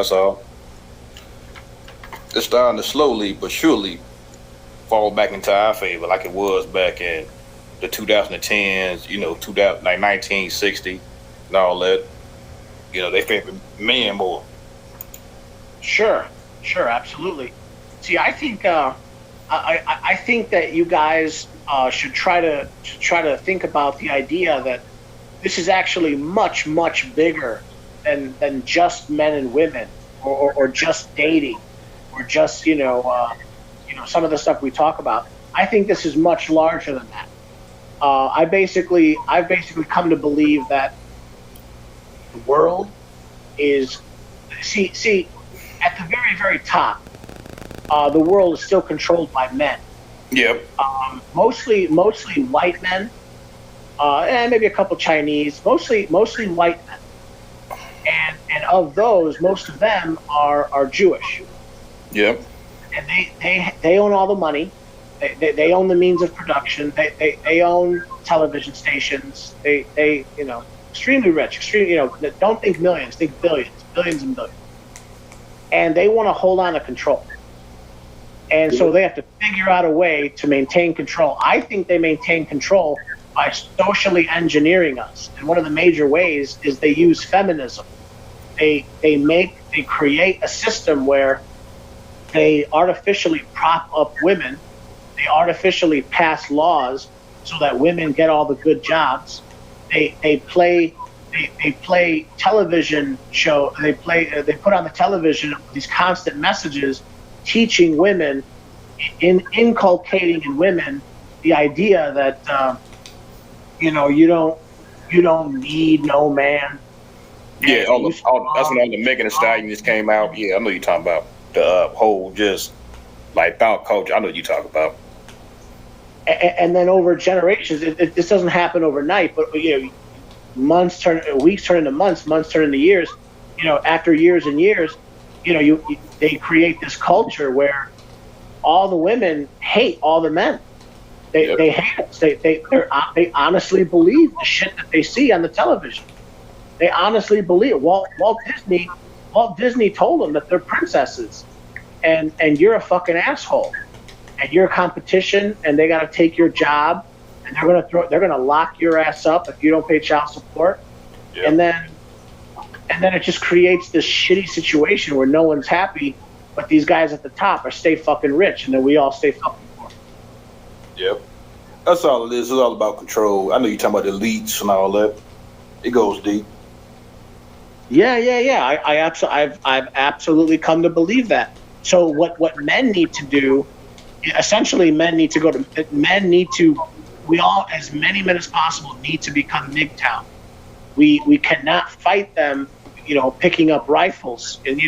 That's all. It's starting to slowly but surely fall back into our favor, like it was back in the 2010s. 2000 like 1960 and all that. They favor men more. Sure, absolutely. See, I think I think that you guys should try to think about the idea that this is actually much bigger than just men and women, or just dating, or just some of the stuff we talk about. I think this is much larger than that. I've basically come to believe that the world is see at the very top. The world is still controlled by men. Yep. Mostly white men, and maybe a couple Chinese. Mostly white men. And of those, most of them are Jewish. Yep. And they own all the money. They own the means of production. They own television stations. They extremely rich. Don't think millions. Think billions and billions. And they want to hold on to control. And so they have to figure out a way to maintain control. I think they maintain control by socially engineering us. And one of the major ways is they use feminism. They create a system where they artificially prop up women. They artificially pass laws so that women get all the good jobs. They play television show. They put on the television these constant messages teaching women, inculcating in women the idea that you don't need no man. Yeah, that's when all the Megan Thee Stallion just came out. Yeah, I know you're talking about the whole just like thought culture. I know what you're talking about. And then over generations, this doesn't happen overnight, but weeks turn into months turn into years. After years and years, they create this culture where all the women hate all the men. They hate us. They honestly believe the shit that they see on the television. They honestly believe it. Walt Disney told them that they're princesses, and you're a fucking asshole, and you're a competition, and they got to take your job, and they're gonna lock your ass up if you don't pay child support, and then it just creates this shitty situation where no one's happy, but these guys at the top stay fucking rich, and then we all stay fucking poor. Yep, that's all it is. It's all about control. I know you're talking about elites and all that. It goes deep. Yeah. I've absolutely come to believe that. So what men need to do, essentially, we all, as many men as possible, need to become Mgtow. We cannot fight them, picking up rifles, and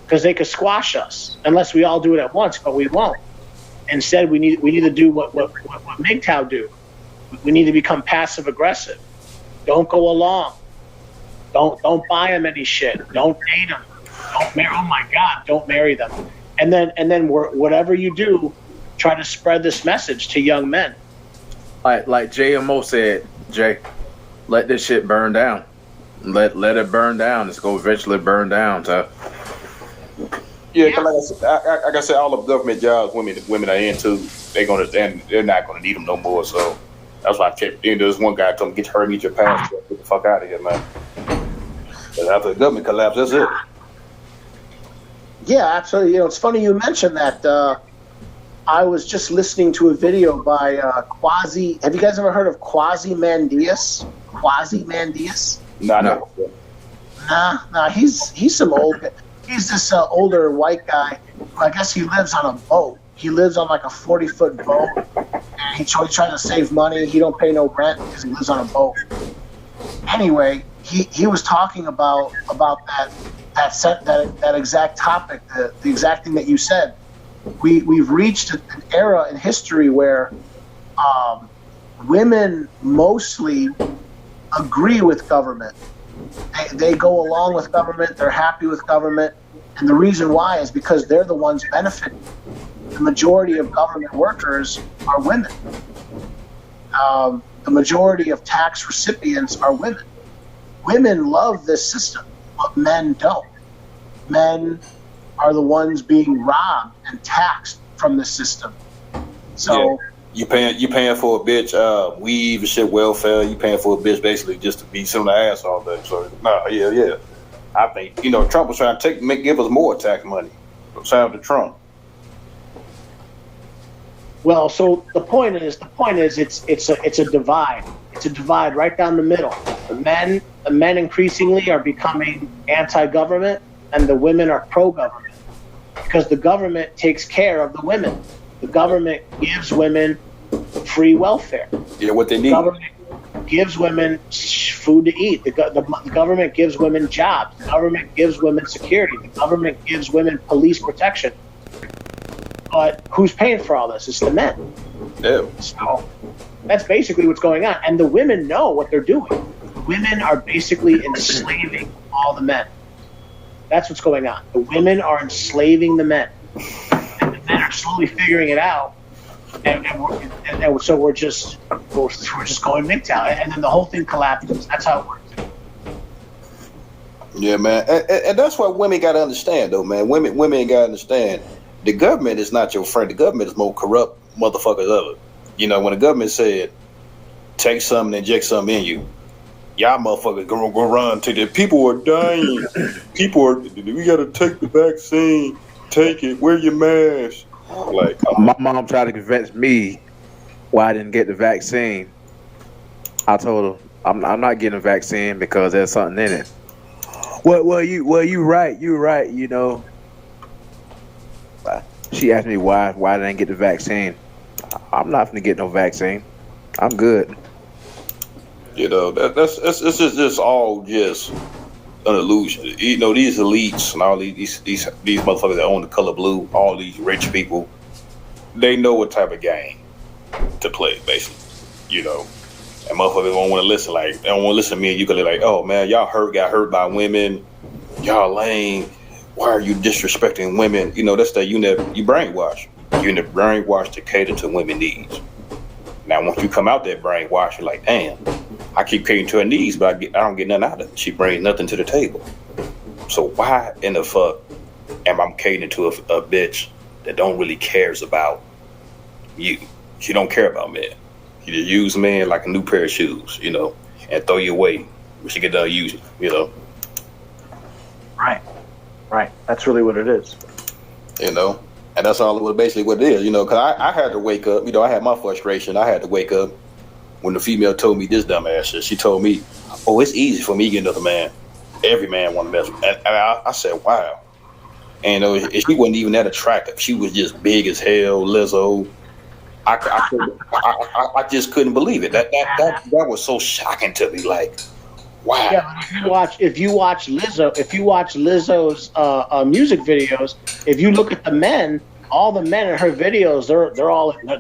because they could squash us unless we all do it at once, but we won't. Instead, we need to do what Mgtow do. We need to become passive aggressive. Don't go along. Don't buy them any shit. Don't date them. Don't marry. Oh my God! Don't marry them. And then whatever you do, try to spread this message to young men. Like JMO said, Jay, let this shit burn down. Let it burn down. It's gonna eventually burn down. So. Yeah, like I said, all of government jobs women are into, they're not gonna need them no more. So that's why I kept. There's one guy told me, "Get her and get your passport. Get the fuck out of here, man." But after the government collapse, that's it. Yeah, absolutely. It's funny you mentioned that. I was just listening to a video by Quasi. Have you guys ever heard of Quasi-Mandius? Quasi-Mandius? No. Nah. He's some old. He's this older white guy. I guess he lives on a boat. He lives on like a 40-foot boat, and he's trying to save money. He don't pay no rent because he lives on a boat. Anyway, he was talking about that exact topic, the exact thing that you said. We've reached an era in history where women mostly agree with government. They go along with government. They're happy with government. And the reason why is because they're the ones benefiting. The majority of government workers are women. The majority of tax recipients are women. Women love this system, but men don't. men are the ones being robbed and taxed from the system. So you paying for a bitch weave and shit, welfare. You paying for a bitch basically just to be sitting on the ass all day. So yeah. I think Trump was trying to give us more tax money. Shout out to Trump. Well, so the point is, it's a divide. It's a divide right down the middle. The men increasingly are becoming anti-government, and the women are pro-government because the government takes care of the women. The government gives women free welfare. Yeah, what they need. The government gives women food to eat. The government gives women jobs. The government gives women security. The government gives women police protection. But who's paying for all this? It's the men. Yeah. So that's basically what's going on. And the women know what they're doing. The women are basically enslaving all the men. That's what's going on. The women are enslaving the men. And the men are slowly figuring it out. And so we're just going Mgtow. And then the whole thing collapses. That's how it works. Yeah, man. And that's what women got to understand, though, man. Women got to understand. The government is not your friend. The government is more corrupt motherfuckers ever. When the government said, take something, inject something in you, y'all motherfuckers gonna run to the people are dying. We gotta take the vaccine. Take it. Wear your mask. Like my mom tried to convince me why I didn't get the vaccine. I told her I'm not getting a vaccine because there's something in it. Well, you right. She asked me why I didn't get the vaccine. I'm not gonna get no vaccine. I'm good. That's just all just an illusion. These elites and all these motherfuckers that own the color blue, all these rich people, they know what type of game to play, basically. And motherfuckers don't want to listen. Like they don't want to listen to me and you. Cause they're like, oh man, y'all got hurt by women. Y'all lame. Why are you disrespecting women? That's that you brainwash. You're brainwashed to cater to women's needs. Now, once you come out that brainwash, you're like, damn, I keep catering to her needs, but I don't get nothing out of it. She brings nothing to the table. So why in the fuck am I catering to a bitch that don't really cares about you? She don't care about men. You just use men like a new pair of shoes, and throw you away when she get done using, Right. That's really what it is. And that's all basically what it is, because I had to wake up, I had my frustration. I had to wake up when the female told me this dumbass shit. She told me, oh, it's easy for me to get another man. Every man want to mess with me. And I said, wow. And she wasn't even that attractive. She was just big as hell, Lizzo. I just couldn't believe it. That was so shocking to me. Like, wow. Yeah, if you watch Lizzo's music videos, if you look at the men, all the men in her videos,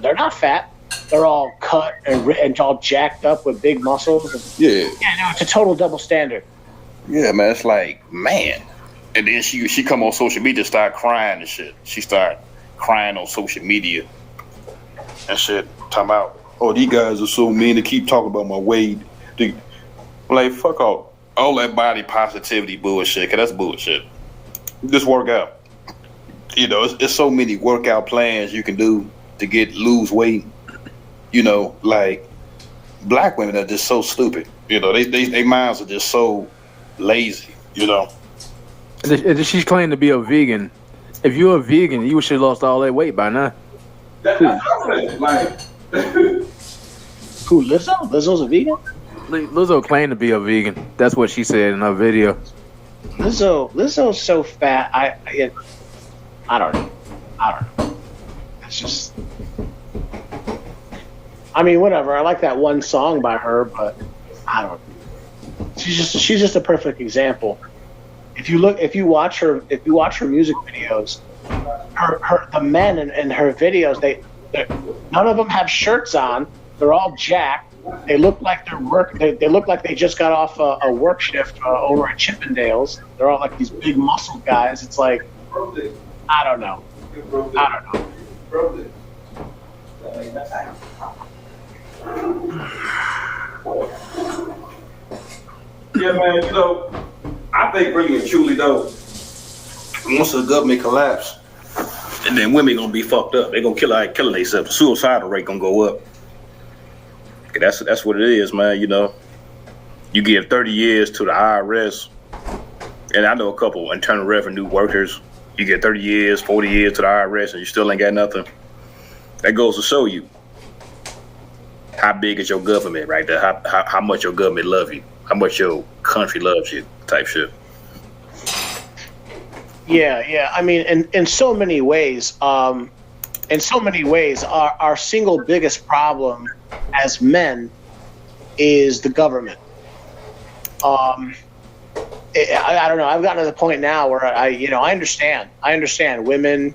they're not fat. They're all cut and all jacked up with big muscles. Yeah, it's a total double standard. Yeah, man, it's like, man. And then she come on social media, start crying and shit. She start crying on social media and shit. Talking about, oh, these guys are so mean to keep talking about my weight. Like, fuck all that body positivity bullshit, because that's bullshit. Just work out. It's so many workout plans you can do to lose weight. Like, black women are just so stupid. Their minds are just so lazy, She's claiming to be a vegan. If you're a vegan, you should have lost all that weight by now. Who, Lizzo? Lizzo's a vegan? Lizzo claimed to be a vegan. That's what she said in her video. Lizzo's so fat. I don't know. It's just, whatever. I like that one song by her, but I don't. She's just a perfect example. If you watch her music videos, the men in her videos, none of them have shirts on. They're all jacked. They look like they look like they just got off a work shift over at Chippendales. They're all like these big muscle guys. It's like, I don't know. Yeah, man. I think really and truly though, once the government collapse, and then women gonna be fucked up. They gonna killing themselves. The suicidal rate gonna go up. That's what it is, man. You know, you give 30 years to the IRS, and I know a couple internal revenue workers. You get 30 years, 40 years to the IRS, and you still ain't got nothing. That goes to show you how big is your government right there. How much your government love you. How much your country loves you. Type shit. Yeah. I mean, in so many ways, our single biggest problem as men is the government. I don't know. I've gotten to the point now where I understand. Women,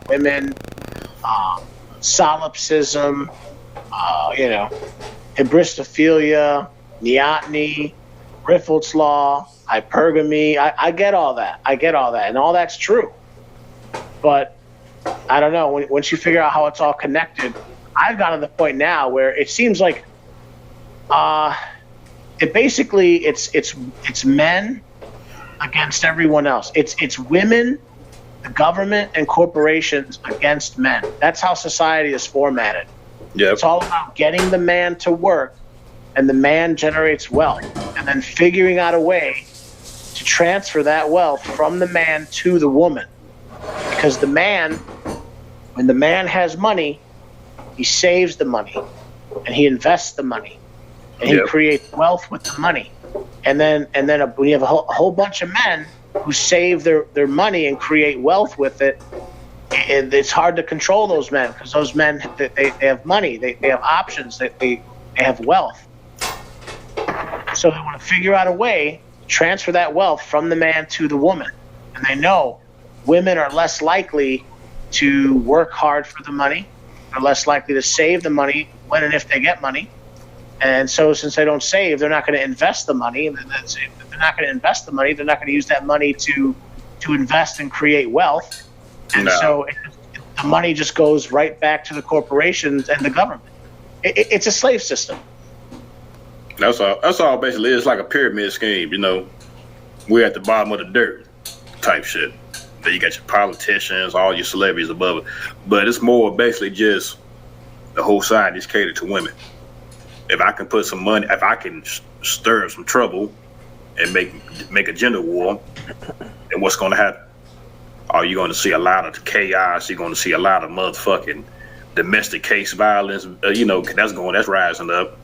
women, solipsism, hybristophilia, neoteny, Riffel's law, hypergamy. I get all that. And all that's true. But I don't know. Once you figure out how it's all connected, I've gotten to the point now where it seems like it's men against everyone else. It's women, the government, and corporations against men. That's how society is formatted. Yep. It's all about getting the man to work, and the man generates wealth, and then figuring out a way to transfer that wealth from the man to the woman. Because when the man has money, he saves the money, and he invests the money, and he creates wealth with the money. And then when you have a whole bunch of men who save their money and create wealth with it, it's hard to control those men, because those men, they have money, they have options, they have wealth. So they want to figure out a way to transfer that wealth from the man to the woman. And they know women are less likely to work hard for the money. They're less likely to save the money when and if they get money. And so since they don't save, they're not going to invest the money. And if they're not going to invest the money, they're not going to use that money to invest and create wealth. And so the money just goes right back to the corporations and the government. It's a slave system. That's all basically. It's like a pyramid scheme, We're at the bottom of the dirt type shit. Then you got your politicians, all your celebrities above it. But it's more basically just the whole side is catered to women. If I can put some money, if I can stir up some trouble and make a gender war, then what's going to happen? Are you going to see a lot of chaos? You're going to see a lot of motherfucking domestic case violence. That's rising up.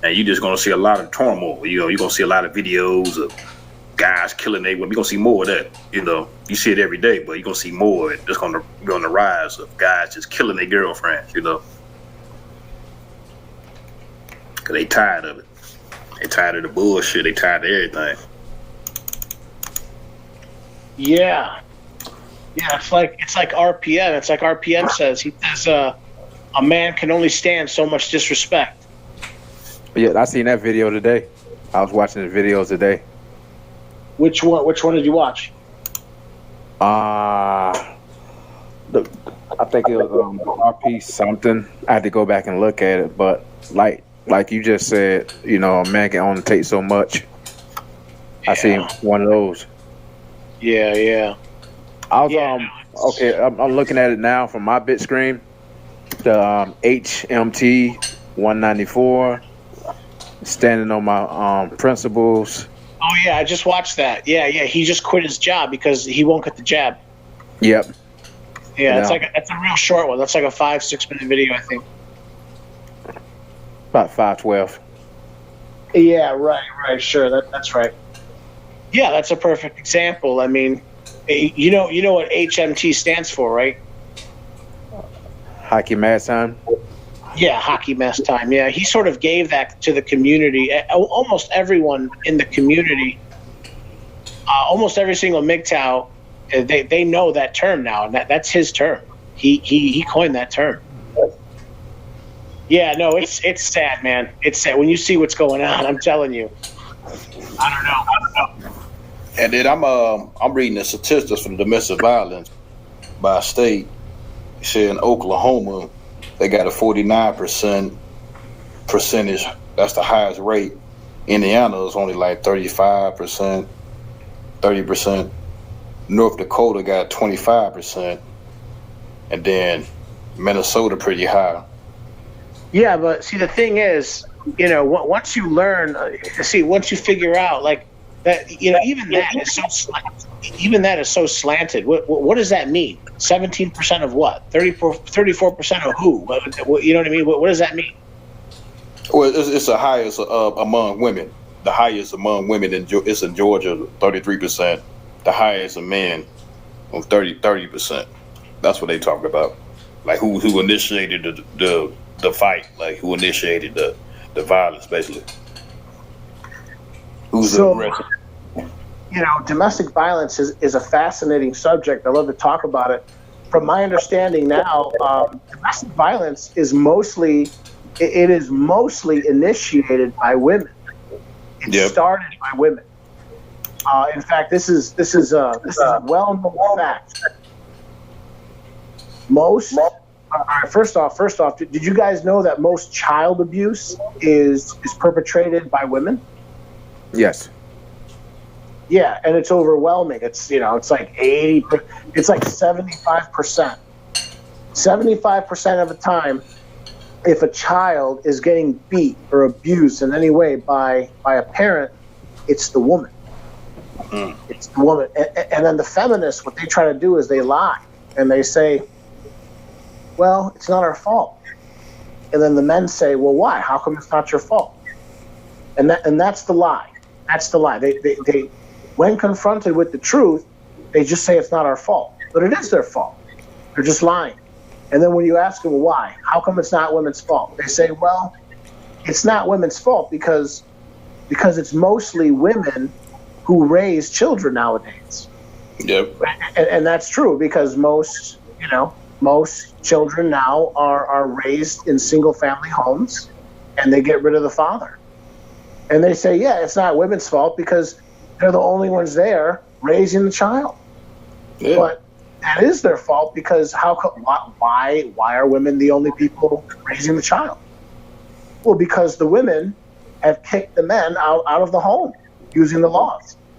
And you're just going to see a lot of turmoil. You're going to see a lot of videos of guys killing their women. You're going to see more of that. You see it every day, but you're going to see more. It's going to be on the rise of guys just killing their girlfriends, Because they tired of it. They tired of the bullshit. They tired of everything. Yeah. Yeah, it's like RPM. It's like RPM says. He says a man can only stand so much disrespect. Yeah, I seen that video today. I was watching the videos today. Which one did you watch? I think it was RP something. I had to go back and look at it, but like you just said, a man can only take so much. Yeah. I seen one of those. Yeah. I was okay. I'm looking at it now from my bit screen. The HMT 194, standing on my principles. Oh yeah, I just watched that. Yeah. He just quit his job because he won't get the jab. Yep. Yeah, it's a real short one. That's like a 5-6 minute video, I think. About 5:12. Yeah, right. Sure, that's right. Yeah, that's a perfect example. I mean, you know what HMT stands for, right? Hockey mask time. Yeah, hockey mask time. Yeah, he sort of gave that to the community. Almost everyone in the community, almost every single Mgtow, they know that term now, and that's his term. He coined that term. Yeah, no, it's sad, man. It's sad when you see what's going on. I'm telling you. I don't know. And then I'm reading the statistics from domestic violence by state. It said in Oklahoma, they got a 49% percentage. That's the highest rate. Indiana is only like 35%, 30%. North Dakota got 25%, and then Minnesota pretty high. Yeah, but see, the thing is, once you learn, once you figure out like that, even that is so slanted. What does that mean? 17% of what? 34% of who? You know what I mean? What does that mean? Well, it's the highest among women. The highest among women it's in Georgia, 33%. The highest of men, 30%. That's what they talk about. Like who initiated the fight? Like who initiated the violence, basically? Who's the aggressor? Domestic violence is a fascinating subject. I love to talk about it. From my understanding now, domestic violence is mostly initiated by women. It started by women. In fact, this is a well-known fact. First off, did you guys know that most child abuse is perpetrated by women? Yes. Yeah, and it's overwhelming. It's it's like 80. It's like 75%. 75% of the time, if a child is getting beat or abused in any way by a parent, it's the woman. It's the woman. And then the feminists, what they try to do is they lie and they say, well, it's not our fault. And then the men say, well, why? How come it's not your fault? And that's the lie. That's the lie. They when confronted with the truth, they just say it's not our fault. But it is their fault. They're just lying. And then when you ask them why, how come it's not women's fault? They say, well, it's not women's fault because it's mostly women who raise children nowadays. Yep. And that's true because most children now are raised in single family homes and they get rid of the father. And they say, yeah, it's not women's fault because they're the only ones there raising the child. Yeah. But that is their fault because why are women the only people raising the child? Well, because the women have kicked the men out of the home using the laws.